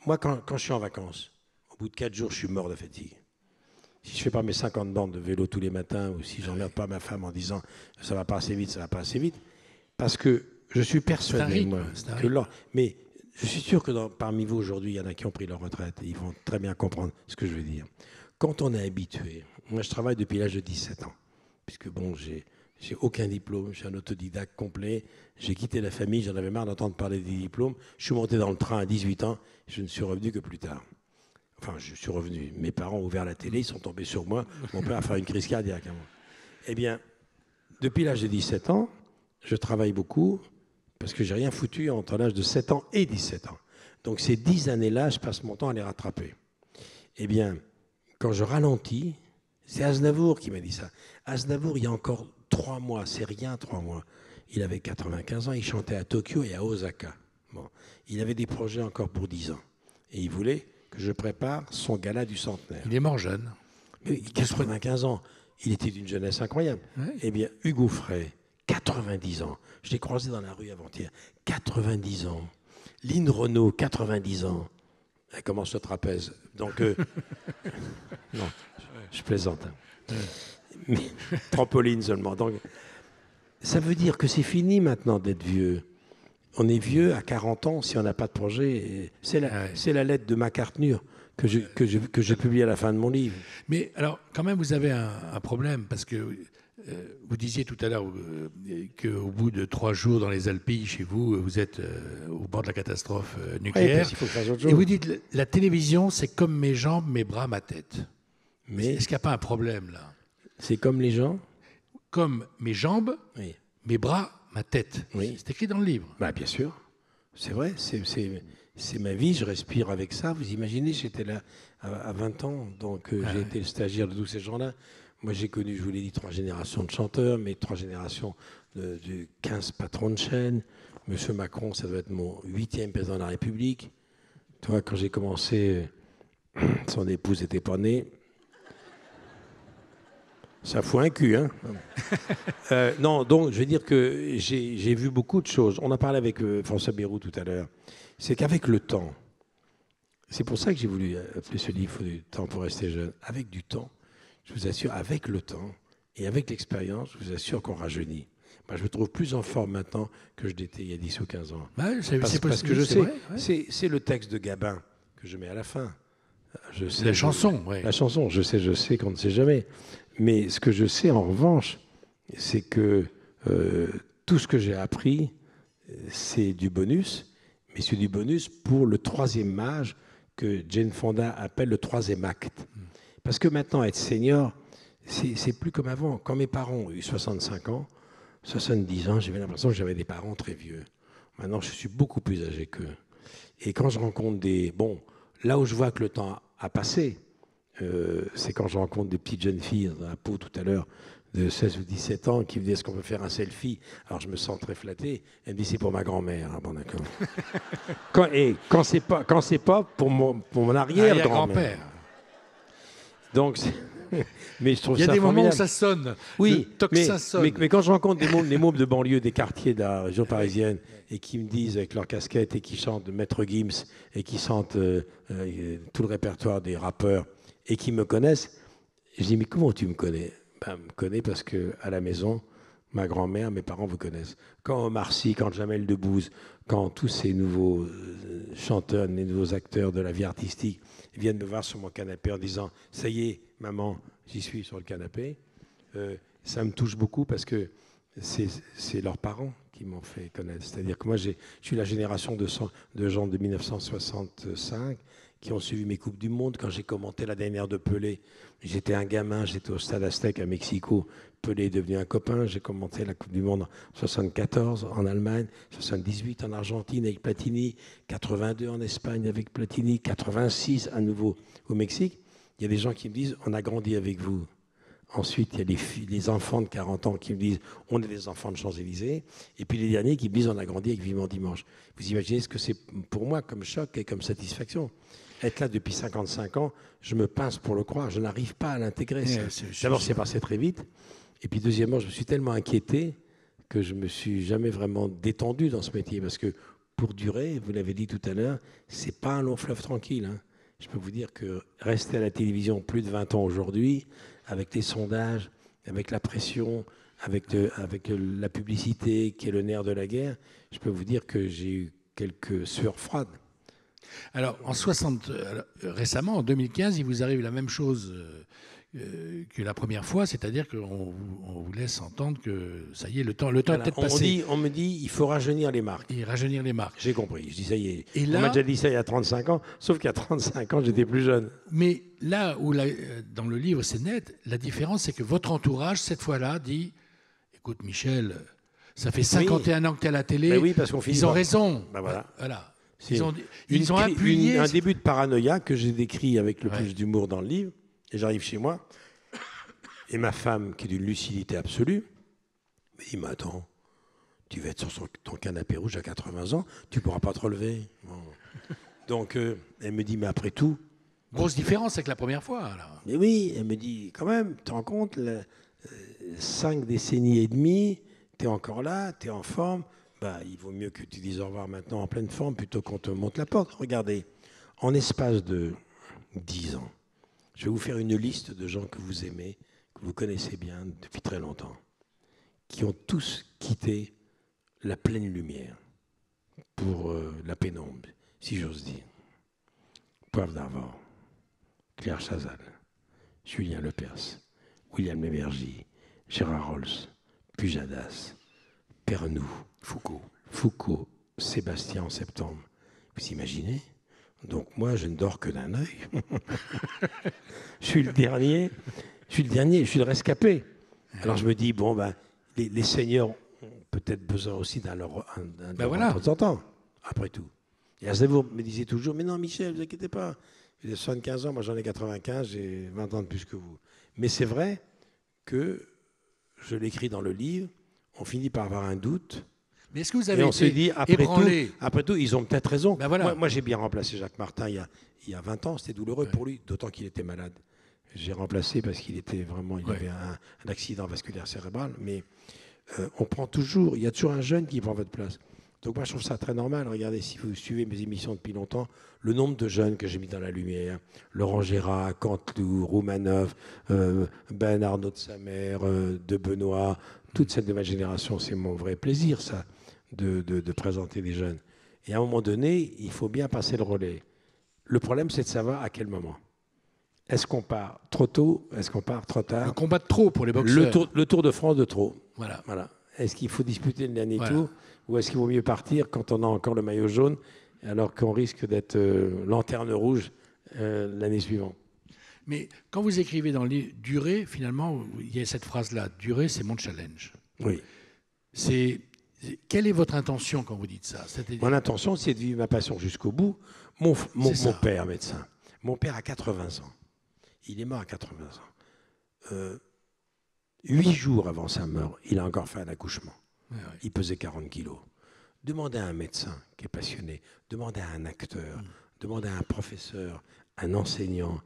moi, quand je suis en vacances, au bout de 4 jours, je suis mort de fatigue. Si je fais pas mes 50 bandes de vélo tous les matins, ou si j'emmerde pas ma femme en disant ça va pas assez vite, ça va pas assez vite, parce que je suis persuadé, moi, que mais je suis sûr que parmi vous aujourd'hui, il y en a qui ont pris leur retraite et ils vont très bien comprendre ce que je veux dire. Quand on est habitué, moi je travaille depuis l'âge de 17 ans, puisque bon, j'ai J'ai aucun diplôme, je suis un autodidacte complet. J'ai quitté la famille, j'en avais marre d'entendre parler des diplômes. Je suis monté dans le train à 18 ans, je ne suis revenu que plus tard. Enfin, je suis revenu. Mes parents ont ouvert la télé, ils sont tombés sur moi. Mon père a fait une crise cardiaque. Eh bien, depuis l'âge de 17 ans, je travaille beaucoup parce que j'ai rien foutu entre l'âge de 7 ans et 17 ans. Donc ces 10 années-là, je passe mon temps à les rattraper. Eh bien, quand je ralentis, c'est Aznavour qui m'a dit ça. Aznavour, il y a encore 3 mois, c'est rien 3 mois. Il avait 95 ans, il chantait à Tokyo et à Osaka. Bon. Il avait des projets encore pour 10 ans. Et il voulait que je prépare son gala du centenaire. Il est mort jeune. Mais 95 ans, il était d'une jeunesse incroyable. Ouais. Eh bien, Hugo Frey, 90 ans. Je l'ai croisé dans la rue avant-hier. 90 ans. Lynn Renault, 90 ans. Elle commence le trapèze. Donc, non, je plaisante. Hein. Mais, trampoline seulement. Donc, ça veut dire que c'est fini maintenant d'être vieux. On est vieux à 40 ans si on n'a pas de projet. C'est la lettre de MacArthur que je publie à la fin de mon livre. Mais alors, quand même, vous avez un problème, parce que vous disiez tout à l'heure qu'au bout de 3 jours dans les Alpilles, chez vous, vous êtes au bord de la catastrophe nucléaire. Ouais, il faut faire autre chose. Et vous dites, la télévision, c'est comme mes jambes, mes bras, ma tête. Mais est-ce qu'il n'y a pas un problème, là? C'est comme les gens. Comme mes jambes, Oui. mes bras, ma tête. Oui. C'est écrit dans le livre. Bah, bien sûr. C'est vrai. C'est ma vie. Je respire avec ça. Vous imaginez, j'étais là à 20 ans. Donc, j'ai été le stagiaire de tous ces gens-là. Moi, j'ai connu, je vous l'ai dit, 3 générations de chanteurs, mais 3 générations de 15 patrons de chaîne. Monsieur Macron, ça doit être mon 8e président de la République. Toi, quand j'ai commencé, son épouse n'était pas née. Ça fout un cul, hein. Non, donc, je veux dire que j'ai vu beaucoup de choses. On a parlé avec François Bayrou tout à l'heure. C'est qu'avec le temps, c'est pour ça que j'ai voulu appeler ce livre « Il faut du temps pour rester jeune ». Avec du temps, je vous assure, avec le temps et avec l'expérience, je vous assure qu'on rajeunit. Moi, je me trouve plus en forme maintenant que je l'étais il y a 10 ou 15 ans. Ouais, parce que je sais, vrai, ouais. c'est le texte de Gabin que je mets à la fin. Je sais, La chanson, oui. La chanson, je sais qu'on ne sait jamais. Mais ce que je sais, en revanche, c'est que tout ce que j'ai appris, c'est du bonus, mais c'est du bonus pour le 3e âge que Jane Fonda appelle le 3e acte. Parce que maintenant, être senior, c'est plus comme avant. Quand mes parents ont eu 65 ans, 70 ans, j'avais l'impression que j'avais des parents très vieux. Maintenant, je suis beaucoup plus âgé qu'eux. Et quand je rencontre des... Bon, là où je vois que le temps a passé, c'est quand je rencontre des petites jeunes filles dans la peau tout à l'heure de 16 ou 17 ans qui me disent est-ce qu'on peut faire un selfie. Alors je me sens très flatté. Elle me dit c'est pour ma grand-mère. Ah bon, d'accord. quand c'est pas pour mon arrière-grand-père. Donc, mais je trouve ça formidable. Il y a des moments où ça sonne. Oui, ça sonne. Mais quand je rencontre des mômes de banlieue, des quartiers de la région parisienne, et qui me disent avec leur casquette et qui chantent Maître Gims et qui chantent tout le répertoire des rappeurs et qui me connaissent, je dis mais comment tu me connais? Ben, me connais parce que à la maison, ma grand-mère, mes parents vous connaissent. Quand Omar Sy, quand Jamel Debbouze, quand tous ces nouveaux chanteurs, les nouveaux acteurs de la vie artistique viennent me voir sur mon canapé en disant « Ça y est, maman, j'y suis sur le canapé », ça me touche beaucoup parce que c'est leurs parents qui m'ont fait connaître. C'est-à-dire que moi, je suis la génération de gens de 1965 qui ont suivi mes Coupes du Monde. Quand j'ai commenté la dernière de Pelé, j'étais un gamin, j'étais au Stade Aztec à Mexico. Pelé est devenu un copain. J'ai commenté la Coupe du Monde en 74 en Allemagne, 78 en Argentine avec Platini, 82 en Espagne avec Platini, 86 à nouveau au Mexique. Il y a des gens qui me disent « On a grandi avec vous ». Ensuite, il y a les enfants de 40 ans qui me disent « On est des enfants de Champs-Élysées ». Et puis les derniers qui me disent « On a grandi avec Vivement Dimanche ». Vous imaginez ce que c'est pour moi comme choc et comme satisfaction. Être là depuis 55 ans, je me pince pour le croire. Je n'arrive pas à l'intégrer. D'abord, c'est passé très vite. Et puis deuxièmement, je me suis tellement inquiété que je ne me suis jamais vraiment détendu dans ce métier. Parce que pour durer, vous l'avez dit tout à l'heure, ce n'est pas un long fleuve tranquille. Hein. Je peux vous dire que rester à la télévision plus de 20 ans aujourd'hui, avec les sondages, avec la pression, avec la publicité qui est le nerf de la guerre, je peux vous dire que j'ai eu quelques sueurs froides. Alors, récemment, en 2015, il vous arrive la même chose que la première fois, c'est-à-dire qu'on vous laisse entendre que ça y est, le temps est peut-être passé. On me dit, il faut rajeunir les marques. Et rajeunir les marques. J'ai compris. Je dis, ça y est. Et On là, m'a déjà dit ça il y a 35 ans, sauf qu'il y a 35 ans, j'étais plus jeune. Mais là où, dans le livre, c'est net, la différence, c'est que votre entourage, cette fois-là, dit « Écoute, Michel, ça fait 51 ans que tu es à la télé. Ben oui, parce qu'on finit Ils ont raison. Ben voilà. Voilà. Ils ont appuyé... un début de paranoïa que j'ai décrit avec le plus d'humour dans le livre. Et j'arrive chez moi, et ma femme, qui est d'une lucidité absolue, me dit, mais attends, tu vas être sur ton canapé rouge à 80 ans, tu ne pourras pas te relever. Bon. Donc, elle me dit, mais après tout... Grosse différence avec la première fois, alors. Mais oui, elle me dit, quand même, tu te rends compte, 5 décennies et demie, tu es encore là, tu es en forme, bah, il vaut mieux que tu dises au revoir maintenant en pleine forme plutôt qu'on te monte la porte. Regardez, en espace de 10 ans, je vais vous faire une liste de gens que vous aimez, que vous connaissez bien depuis très longtemps, qui ont tous quitté la pleine lumière pour la pénombre, si j'ose dire. Poivre d'Arvor, Claire Chazal, Julien Lepers, William Lémergie, Gérard Rolls, Pujadas, Pernoud, Foucault, Sébastien en septembre. Vous imaginez? Donc moi, je ne dors que d'un œil. Je suis le dernier, je suis le rescapé. Alors je me dis, bon, ben, les seigneurs ont peut-être besoin aussi d'un de temps en temps, après tout. Et Aznavour me disait toujours, mais non, Michel, ne vous inquiétez pas. J'ai 75 ans, moi j'en ai 95, j'ai 20 ans de plus que vous. Mais c'est vrai que, je l'écris dans le livre, on finit par avoir un doute. Mais est-ce que vous avez on se dit, après tout, ils ont peut-être raison. Ben voilà. Moi, j'ai bien remplacé Jacques Martin il y a 20 ans, c'était douloureux pour lui, d'autant qu'il était malade. J'ai remplacé parce qu'il était vraiment, il avait un accident vasculaire cérébral, mais on prend toujours, il y a toujours un jeune qui prend votre place. Donc moi, je trouve ça très normal. Regardez, si vous suivez mes émissions depuis longtemps, le nombre de jeunes que j'ai mis dans la lumière, Laurent Gérard, Canteloup, Roumanoff, Ben Arnaud de sa mère, de Benoît, toute cette nouvelle génération, c'est mon vrai plaisir, ça, de présenter des jeunes. Et à un moment donné, il faut bien passer le relais. Le problème, c'est de savoir à quel moment. Est-ce qu'on part trop tôt? Est-ce qu'on part trop tard? Un combat de trop pour les boxeurs. Le Tour de France de trop. Voilà. Est-ce qu'il faut disputer le dernier tour? Ou est-ce qu'il vaut mieux partir quand on a encore le maillot jaune, alors qu'on risque d'être lanterne rouge l'année suivante? Mais quand vous écrivez dans le livre « Durer », finalement, il y a cette phrase-là, « Durer, c'est mon challenge ». Oui. Quelle est votre intention quand vous dites ça? Mon intention, c'est de vivre ma passion jusqu'au bout. Mon père, médecin, mon père a 80 ans. Il est mort à 80 ans. 8 jours avant sa mort, il a encore fait un accouchement. Il pesait 40 kilos. Demandez à un médecin qui est passionné, demandez à un acteur, demandez à un professeur, un enseignant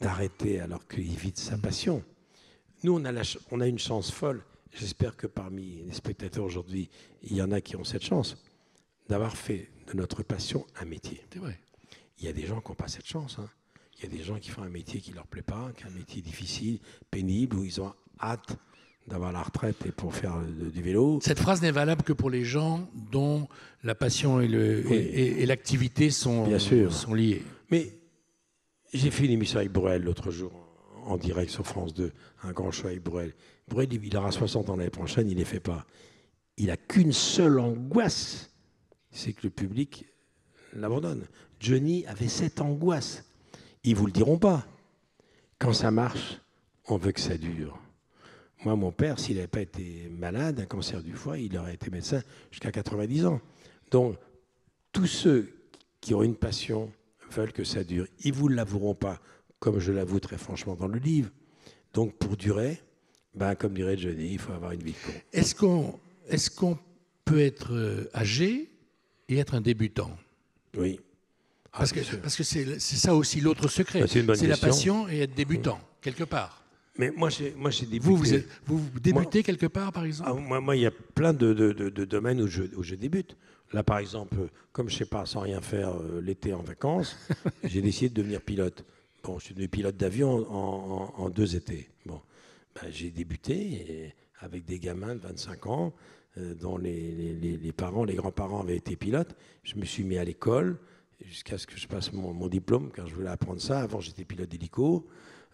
d'arrêter alors qu'il vit de sa passion. Nous, on a une chance folle. J'espère que parmi les spectateurs aujourd'hui, il y en a qui ont cette chance d'avoir fait de notre passion un métier. C'est vrai. Il y a des gens qui n'ont pas cette chance. Il y a des gens qui font un métier qui ne leur plaît pas, qui est un métier difficile, pénible, où ils ont hâte d'avoir la retraite et pour faire du vélo. Cette phrase n'est valable que pour les gens dont la passion et l'activité sont liées. Mais j'ai fait une émission avec Bruel l'autre jour, en direct sur France 2, un grand show avec Bruel. Bruel, il aura 60 ans l'année prochaine, il ne les fait pas. Il n'a qu'une seule angoisse, c'est que le public l'abandonne. Johnny avait cette angoisse. Ils ne vous le diront pas. Quand ça marche, on veut que ça dure. Moi, mon père, s'il n'avait pas été malade, un cancer du foie, il aurait été médecin jusqu'à 90 ans. Donc, tous ceux qui ont une passion veulent que ça dure. Ils ne vous l'avoueront pas, comme je l'avoue très franchement dans le livre. Donc, pour durer, comme dirait Johnny, il faut avoir une vie de con. Est-ce qu'on peut être âgé et être un débutant? Oui. Parce que c'est ça aussi l'autre secret. C'est la passion et être débutant, quelque part. Mais moi, j'ai débuté. Vous débutez quelque part, par exemple? Moi, il y a plein de domaines où je débute. Là, par exemple, comme je ne sais pas, sans rien faire l'été en vacances, j'ai décidé de devenir pilote. Bon, je suis devenu pilote d'avion en 2 étés. Bon, j'ai débuté avec des gamins de 25 ans dont les parents, les grands-parents avaient été pilotes. Je me suis mis à l'école. jusqu'à ce que je passe mon diplôme, quand je voulais apprendre ça. Avant, j'étais pilote d'hélico.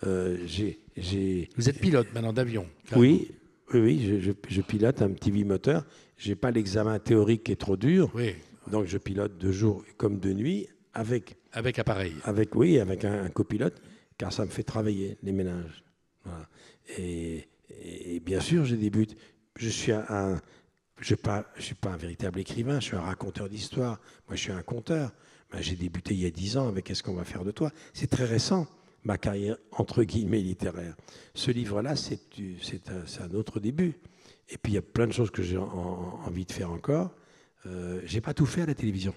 Vous êtes pilote maintenant d'avion? Oui, je pilote un petit bimoteur. Je n'ai pas l'examen théorique qui est trop dur. Oui. Donc, je pilote de jour comme de nuit avec appareil. Avec un copilote, car ça me fait travailler, les ménages. Voilà. Et bien sûr, j'ai des buts. Je suis suis pas un véritable écrivain, je suis un raconteur d'histoire. Moi, je suis un conteur. Ben, j'ai débuté il y a 10 ans avec Qu'est-ce qu'on va faire de toi? C'est très récent, ma carrière, entre guillemets, littéraire. Ce livre-là, c'est un autre début. Et puis, il y a plein de choses que j'ai envie de faire encore. Je n'ai pas tout fait à la télévision.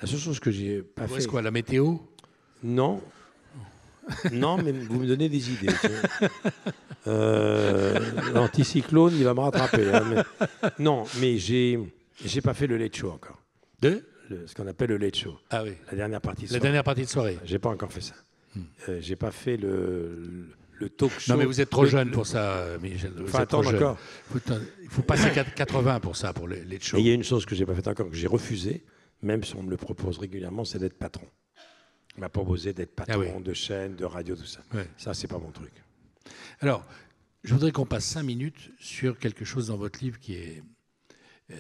La seule chose que j'ai pas fait... C'est quoi, la météo? Non. Non, mais vous me donnez des idées. L'anticyclone, il va me rattraper. Hein, non, mais j'ai pas fait le late show encore. Ce qu'on appelle le late show. Ah oui. La dernière partie de soirée. La dernière partie de soirée. J'ai pas encore fait ça. J'ai pas fait le talk show. Non, mais vous êtes trop jeune pour ça, Michel. Il faut attendre encore. Il faut passer 80 pour ça, pour le late show. Et il y a une chose que j'ai pas faite encore, que j'ai refusée, même si on me le propose régulièrement, c'est d'être patron. On m'a proposé d'être patron de chaîne, de radio, tout ça. Ouais. Ça, c'est pas mon truc. Alors, je voudrais qu'on passe 5 minutes sur quelque chose dans votre livre qui est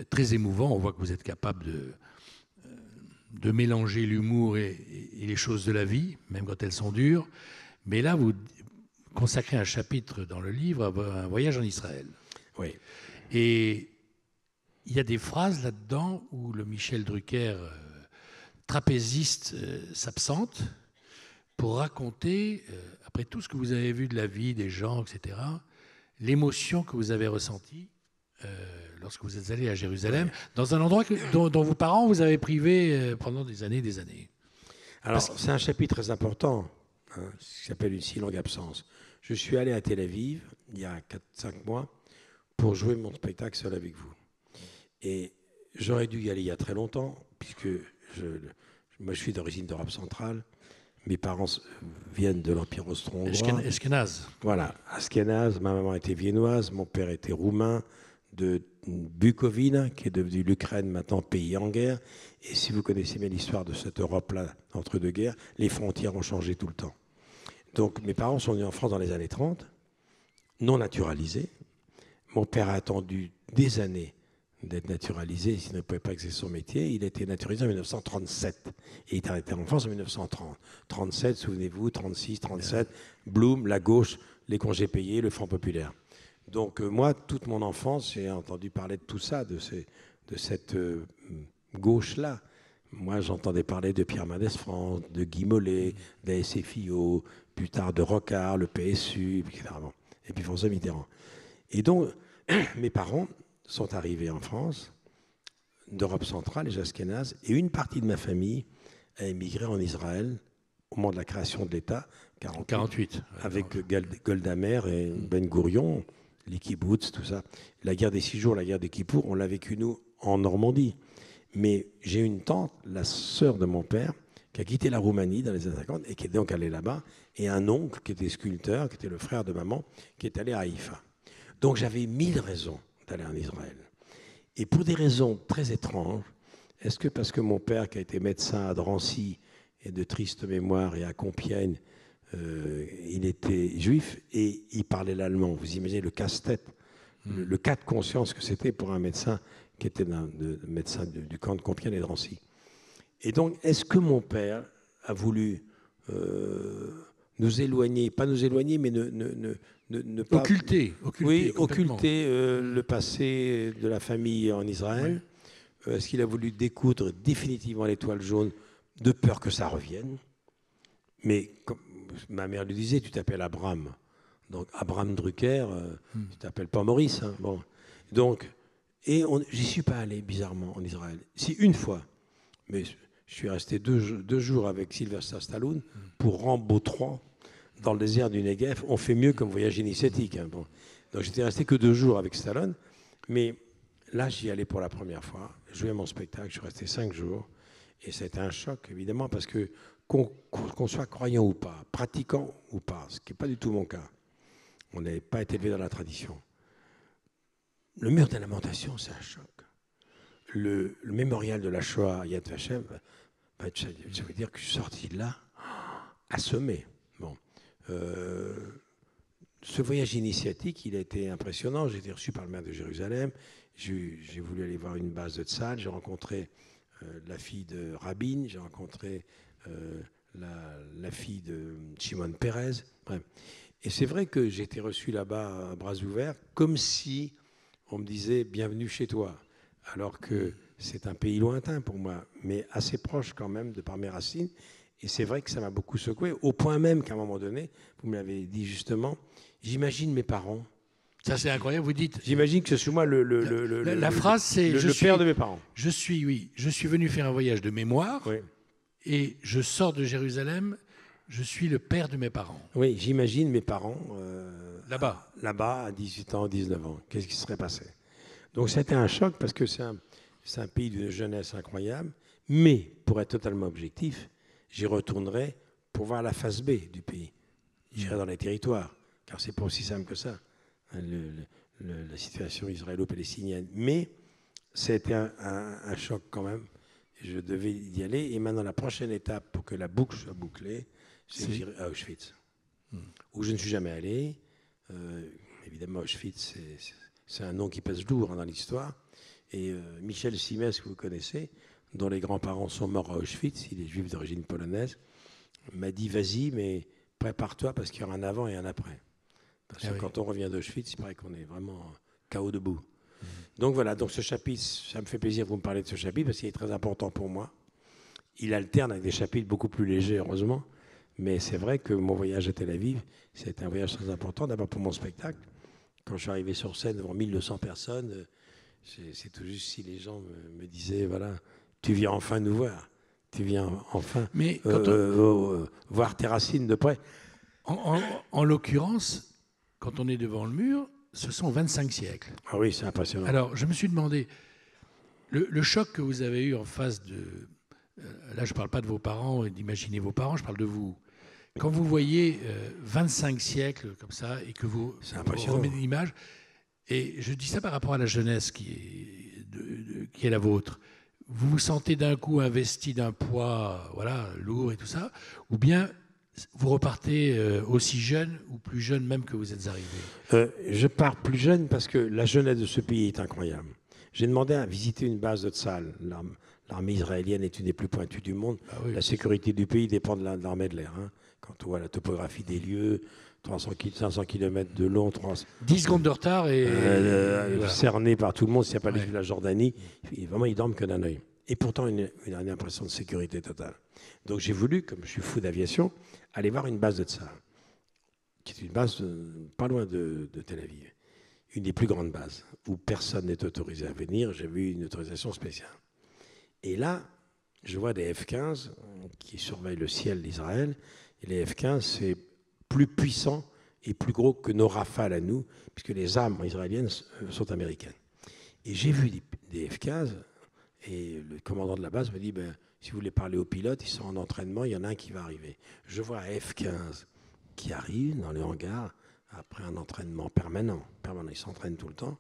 très émouvant. On voit que vous êtes capable de mélanger l'humour et les choses de la vie, même quand elles sont dures. Mais là, vous consacrez un chapitre dans le livre à un voyage en Israël. Oui. Et il y a des phrases là-dedans où le Michel Drucker trapéziste s'absente pour raconter, après tout ce que vous avez vu de la vie, des gens, etc., l'émotion que vous avez ressentie lorsque vous êtes allé à Jérusalem, dans un endroit dont vos parents vous avaient privé pendant des années et des années. Alors, c'est un chapitre très important, hein, qui s'appelle Une si longue absence. Je suis allé à Tel Aviv, il y a 4-5 mois, pour jouer mon spectacle Seul avec vous. Et j'aurais dû y aller il y a très longtemps, puisque moi je suis d'origine d'Europe centrale. Mes parents viennent de l'Empire austro-hongrois. Ashkenaz. Voilà, Ashkenaz. Ma maman était viennoise, mon père était roumain, de Bukovine, qui est devenue l'Ukraine, maintenant pays en guerre. Et si vous connaissez bien l'histoire de cette Europe-là, entre deux guerres, les frontières ont changé tout le temps. Donc mes parents sont venus en France dans les années 30, non naturalisés. Mon père a attendu des années d'être naturalisé, s'il ne pouvait pas exercer son métier. Il a été naturalisé en 1937 et il est arrêté en France en 1930. 37, souvenez-vous, 36, 37, Blum, la gauche, les congés payés, le Front populaire. Donc moi, toute mon enfance, j'ai entendu parler de tout ça, de cette gauche-là. Moi, j'entendais parler de Pierre Mendès France, de Guy Mollet, d'ASFIO, plus tard de Rocard, le PSU, etc. Et puis François Mitterrand. Et donc, mes parents sont arrivés en France, d'Europe centrale, les Ashkénazes, et une partie de ma famille a émigré en Israël au moment de la création de l'État, 48, avec Golda Meir et Ben Gourion, les kibbutz, tout ça. La guerre des 6 jours, la guerre des Kippour, on l'a vécu, nous, en Normandie. Mais j'ai une tante, la sœur de mon père, qui a quitté la Roumanie dans les années 50 et qui est donc allée là-bas, et un oncle qui était sculpteur, qui était le frère de maman, qui est allé à Haïfa. Donc j'avais 1000 raisons d'aller en Israël. Et pour des raisons très étranges, est-ce que parce que mon père, qui a été médecin à Drancy et de triste mémoire, et à Compiègne, il était juif et il parlait l'allemand. Vous imaginez le casse-tête, le cas de conscience que c'était pour un médecin qui était médecin du camp de Compiègne et de Drancy. Et donc, est-ce que mon père a voulu nous éloigner, pas nous éloigner, mais ne pas... Occulter. Oui, occulter le passé de la famille en Israël. Oui. Est-ce qu'il a voulu découdre définitivement l'étoile jaune de peur que ça revienne? Mais comme ma mère lui disait, tu t'appelles Abraham. Donc Abraham Drucker, tu t'appelles pas Maurice. Hein. Bon. Donc, et j'y suis pas allé bizarrement en Israël. Si une fois, mais je suis resté deux jours avec Sylvester Stallone pour Rambo 3 dans le désert du Negev. On fait mieux comme voyage initiatique. Hein. Bon. Donc j'étais resté que 2 jours avec Stallone, mais là j'y allais pour la première fois. Je jouais mon spectacle, je suis resté 5 jours et c'était un choc évidemment parce que qu'on soit croyant ou pas, pratiquant ou pas, ce qui n'est pas du tout mon cas. On n'avait pas été élevé dans la tradition. Le mur des lamentations, c'est un choc. Le mémorial de la Shoah, Yad Vashem, Ben, ça veut dire que je suis sorti de là assommé. Bon. Ce voyage initiatique, il a été impressionnant. J'ai été reçu par le maire de Jérusalem. J'ai voulu aller voir une base de Tzal. J'ai rencontré la fille de Rabin. J'ai rencontré la fille de Shimon Peres. Bref. Et c'est vrai que j'ai été reçu là-bas à bras ouverts, comme si on me disait « bienvenue chez toi », alors que c'est un pays lointain pour moi, mais assez proche quand même de par mes racines. Et c'est vrai que ça m'a beaucoup secoué, au point même qu'à un moment donné, vous me l'avez dit justement, j'imagine mes parents. Ça, c'est incroyable, vous dites... J'imagine que je suis moi la phrase, c'est... Le père de mes parents. Je suis venu faire un voyage de mémoire, oui. Et je sors de Jérusalem, je suis le père de mes parents. Oui, j'imagine mes parents... là-bas. Là-bas, à 18 ans, 19 ans. Qu'est-ce qui serait passé? Donc c'était un choc, parce que c'est un pays d'une jeunesse incroyable, mais pour être totalement objectif, j'y retournerai pour voir la face B du pays. J'irai dans les territoires, car c'est pas aussi simple que ça, la situation israélo-palestinienne. Mais c'était un choc quand même. Je devais y aller. Et maintenant, la prochaine étape, pour que la boucle soit bouclée, c'est que j'irai à Auschwitz, où je ne suis jamais allé. Évidemment, Auschwitz, c'est un nom qui pèse lourd dans l'histoire. Et Michel Simès, que vous connaissez, dont les grands-parents sont morts à Auschwitz, il est juif d'origine polonaise, m'a dit « Vas-y, mais prépare-toi parce qu'il y aura un avant et un après. » Parce que quand on revient d'Auschwitz, il paraît qu'on est vraiment KO debout. Donc voilà, donc ce chapitre, ça me fait plaisir de vous me parler de ce chapitre parce qu'il est très important pour moi. Il alterne avec des chapitres beaucoup plus légers, heureusement. Mais c'est vrai que mon voyage à Tel Aviv, c'était un voyage très important, d'abord pour mon spectacle. Quand je suis arrivé sur scène devant 1200 personnes, c'est tout juste si les gens me disaient, voilà, tu viens enfin nous voir. Tu viens enfin voir tes racines de près. En l'occurrence, quand on est devant le mur, ce sont 25 siècles. Ah oui, c'est impressionnant. Alors, je me suis demandé, le choc que vous avez eu en face de... là, je ne parle pas de vos parents et d'imaginer vos parents, je parle de vous. Quand vous voyez 25 siècles comme ça et que vous remettez l'image, et je dis ça par rapport à la jeunesse qui est la vôtre, vous vous sentez d'un coup investi d'un poids lourd et tout ça, ou bien vous repartez aussi jeune ou plus jeune même que vous êtes arrivé? Je pars plus jeune parce que la jeunesse de ce pays est incroyable. J'ai demandé à visiter une base de Tzal. L'armée israélienne est une des plus pointues du monde. Ah oui, la sécurité du pays dépend de l'armée de l'air. Hein. Quand on voit la topographie des lieux, 500 km de long, 10 secondes de retard et cerné par tout le monde, s'il n'y a pas les de la Jordanie, vraiment ils dorment que d'un œil. Et pourtant une impression de sécurité totale. Donc j'ai voulu, comme je suis fou d'aviation, aller voir une base de Tzal, qui est une base pas loin de Tel Aviv, une des plus grandes bases, où personne n'est autorisé à venir. J'avais eu une autorisation spéciale. Et là, je vois des F-15 qui surveillent le ciel d'Israël. Et les F-15, c'est plus puissant et plus gros que nos Rafales à nous, puisque les armes israéliennes sont américaines. Et j'ai vu des F-15, et le commandant de la base me dit, si vous voulez parler aux pilotes, ils sont en entraînement, il y en a un qui va arriver. Je vois un F-15 qui arrive dans le hangar après un entraînement permanent. Ils s'entraînent tout le temps.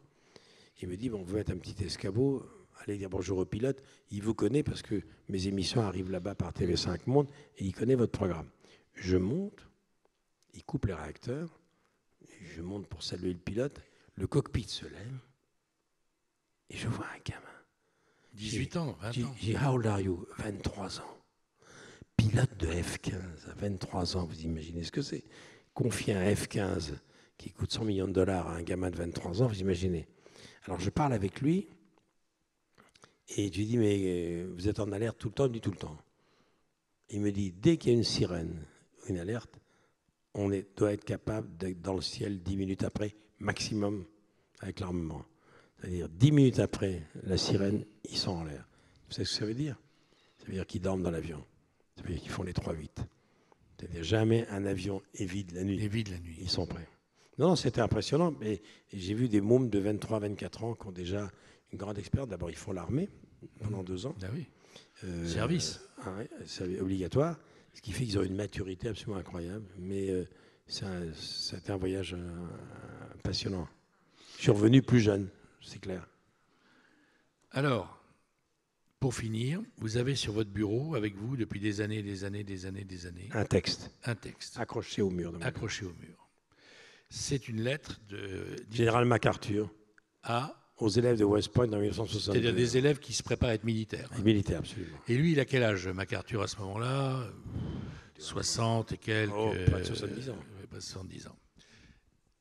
Il me dit, on veut mettre un petit escabeau, allez dire bonjour au pilote, il vous connaît parce que mes émissions arrivent là-bas par TV5 Monde et il connaît votre programme. Je monte, il coupe les réacteurs, je monte pour saluer le pilote, le cockpit se lève et je vois un gamin. 18 ans, 20 ans. J'ai how old are you? 23 ans. Pilote de F-15 à 23 ans, vous imaginez ce que c'est? Confier un F-15 qui coûte 100 millions de dollars à un gamin de 23 ans, vous imaginez? Alors je parle avec lui et je lui dis, mais vous êtes en alerte tout le temps? Il me dit tout le temps. Il me dit, dès qu'il y a une sirène, une alerte, on doit être capable d'être dans le ciel 10 minutes après, maximum, avec l'armement. C'est-à-dire 10 minutes après la sirène, ils sont en l'air. Vous savez ce que ça veut dire? Ça veut dire qu'ils dorment dans l'avion. Ça veut dire qu'ils font les 3-8. C'est-à-dire jamais un avion est vide la nuit. Ils sont prêts. Non, c'était impressionnant. Mais j'ai vu des mômes de 23-24 ans qui ont déjà une grande expérience. D'abord, ils font l'armée pendant 2 ans. Ah oui. Service. C'est obligatoire. Ce qui fait qu'ils ont une maturité absolument incroyable. Mais c'était un voyage passionnant. Je suis revenu plus jeune, c'est clair. Alors, Pour finir, vous avez sur votre bureau, avec vous, depuis des années, Un texte un texte accroché au mur. accroché au mur. C'est une lettre de Général MacArthur aux élèves de West Point en 1962. c'est-à-dire des élèves qui se préparent à être militaires. Les militaires, absolument. Et lui, il a quel âge, MacArthur, à ce moment-là 60 et quelques. Près de 70 ans. Près de 70 ans.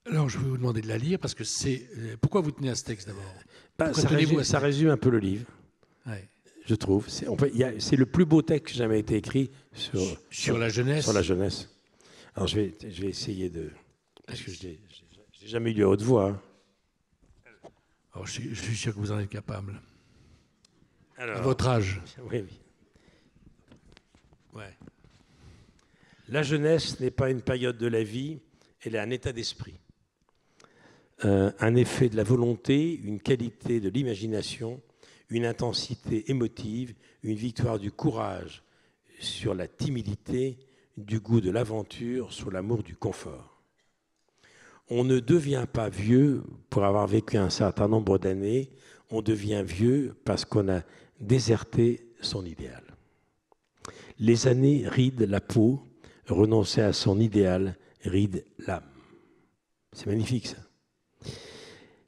Alors, je vais vous demander de la lire parce que c'est. Pourquoi vous tenez à ce texte d'abord Ça résume un peu le livre, ouais. je trouve. C'est le plus beau texte qui a jamais été écrit Sur la jeunesse. Sur la jeunesse. Alors, je vais essayer de. Parce que je n'ai jamais eu de haute voix. Hein. Alors, je suis sûr que vous en êtes capable. Alors, À votre âge. Oui. Ouais. La jeunesse n'est pas une période de la vie, elle est un état d'esprit. Un effet de la volonté, une qualité de l'imagination, une intensité émotive, une victoire du courage sur la timidité, du goût de l'aventure sur l'amour du confort. On ne devient pas vieux pour avoir vécu un certain nombre d'années, on devient vieux parce qu'on a déserté son idéal. Les années rident la peau, renoncer à son idéal ride l'âme. C'est magnifique ça.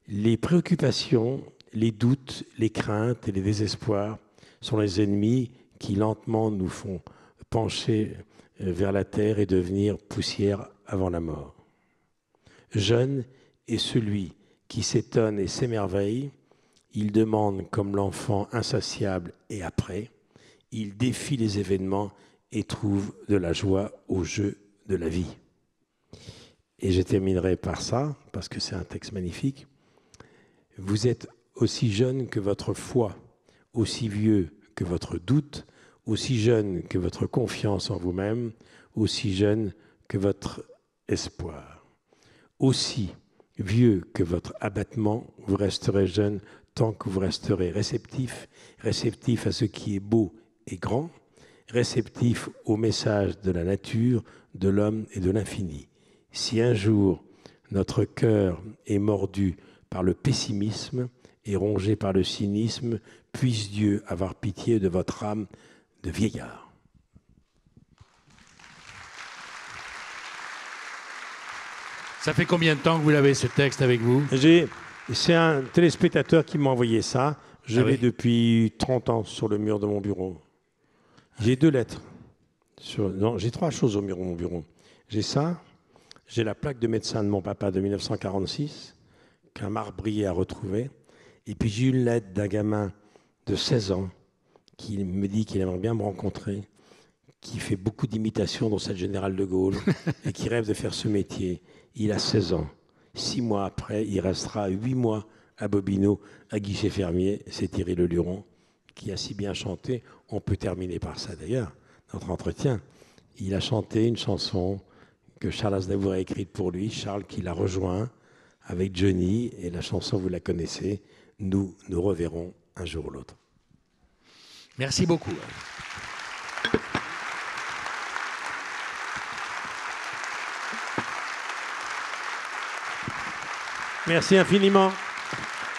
Les préoccupations, les doutes, les craintes et les désespoirs sont les ennemis qui lentement nous font pencher vers la terre et devenir poussière avant la mort. Jeune est celui qui s'étonne et s'émerveille, il demande comme l'enfant insatiable et après, il défie les événements et trouve de la joie au jeu de la vie. Et je terminerai par ça, parce que c'est un texte magnifique. Vous êtes aussi jeune que votre foi, aussi vieux que votre doute, aussi jeune que votre confiance en vous-même, aussi jeune que votre espoir. Aussi vieux que votre abattement, vous resterez jeune tant que vous resterez réceptif, réceptif à ce qui est beau et grand, réceptif au message de la nature, de l'homme et de l'infini. Si un jour notre cœur est mordu par le pessimisme et rongé par le cynisme, puisse Dieu avoir pitié de votre âme de vieillard. Ça fait combien de temps que vous l'avez, ce texte, avec vous? C'est un téléspectateur qui m'a envoyé ça. Je l'ai depuis 30 ans sur le mur de mon bureau. J'ai 2 lettres. J'ai 3 choses au mur de mon bureau. J'ai ça, j'ai la plaque de médecin de mon papa de 1946, qu'un marbrier a retrouvé. Et puis j'ai une lettre d'un gamin de 16 ans qui me dit qu'il aimerait bien me rencontrer, qui fait beaucoup d'imitations dans cette générale de Gaulle et qui rêve de faire ce métier. Il a 16 ans. 6 mois après, il restera 8 mois à Bobino, à guichet fermier. C'est Thierry Leluron qui a si bien chanté. On peut terminer par ça d'ailleurs, notre entretien. Il a chanté une chanson que Charles Aznavour a écrite pour lui. Charles qui l'a rejoint avec Johnny. Et la chanson, vous la connaissez. Nous nous reverrons un jour ou l'autre. Merci beaucoup. Merci infiniment.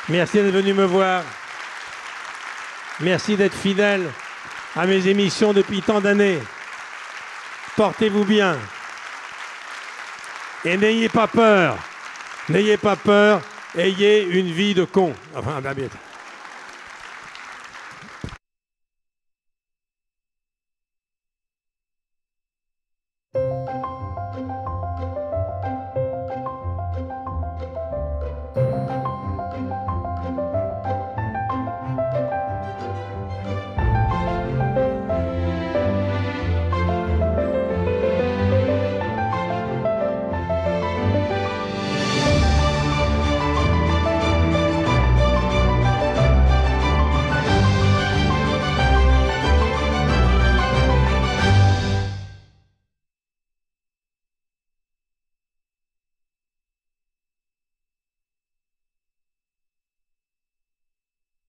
Merci d'être venu me voir. Merci d'être fidèle à mes émissions depuis tant d'années. Portez-vous bien. Et n'ayez pas peur. N'ayez pas peur. Ayez une vie de con. Enfin, à bientôt.